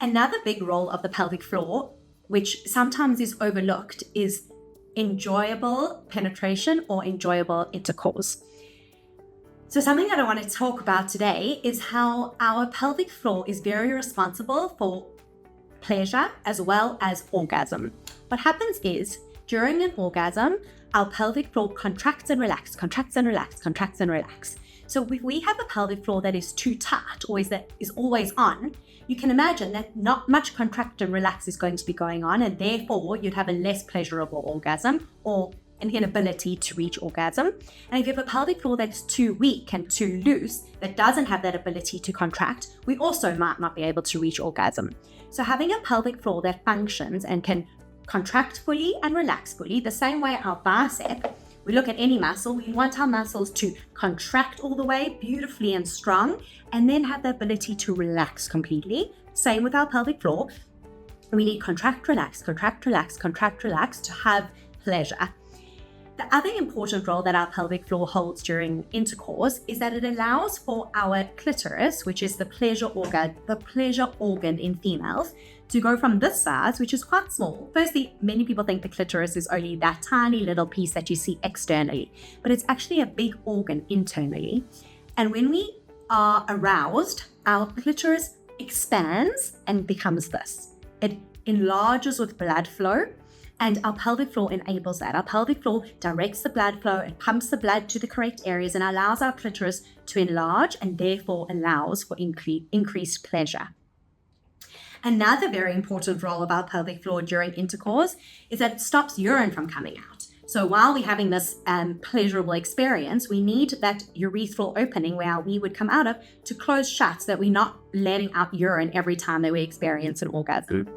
Another big role of the pelvic floor, which sometimes is overlooked, is enjoyable penetration or enjoyable intercourse. So something that I want to talk about today is how our pelvic floor is very responsible for pleasure as well as orgasm. What happens is during an orgasm, our pelvic floor contracts and relax, contracts and relax, contracts and relax. So if we have a pelvic floor that is too tight or that is always on, you can imagine that not much contract and relax is going to be going on, and therefore you'd have a less pleasurable orgasm or an inability to reach orgasm. And if you have a pelvic floor that's too weak and too loose, that doesn't have that ability to contract, we also might not be able to reach orgasm. So having a pelvic floor that functions and can contract fully and relax fully, the same way our bicep, we look at any muscle, we want our muscles to contract all the way beautifully and strong, and then have the ability to relax completely. Same with our pelvic floor. We need contract, relax, contract, relax, contract, relax to have pleasure. The other important role that our pelvic floor holds during intercourse is that it allows for our clitoris, which is the pleasure organ in females, to go from this size, which is quite small. Firstly, many people think the clitoris is only that tiny little piece that you see externally, but it's actually a big organ internally. And when we are aroused, our clitoris expands and becomes this. It enlarges with blood flow, and our pelvic floor enables that. Our pelvic floor directs the blood flow, it pumps the blood to the correct areas and allows our clitoris to enlarge, and therefore allows for increased pleasure. Another very important role of our pelvic floor during intercourse is that it stops urine from coming out. So while we're having this pleasurable experience, we need that urethral opening where our wee would come out of to close shut so that we're not letting out urine every time that we experience an orgasm.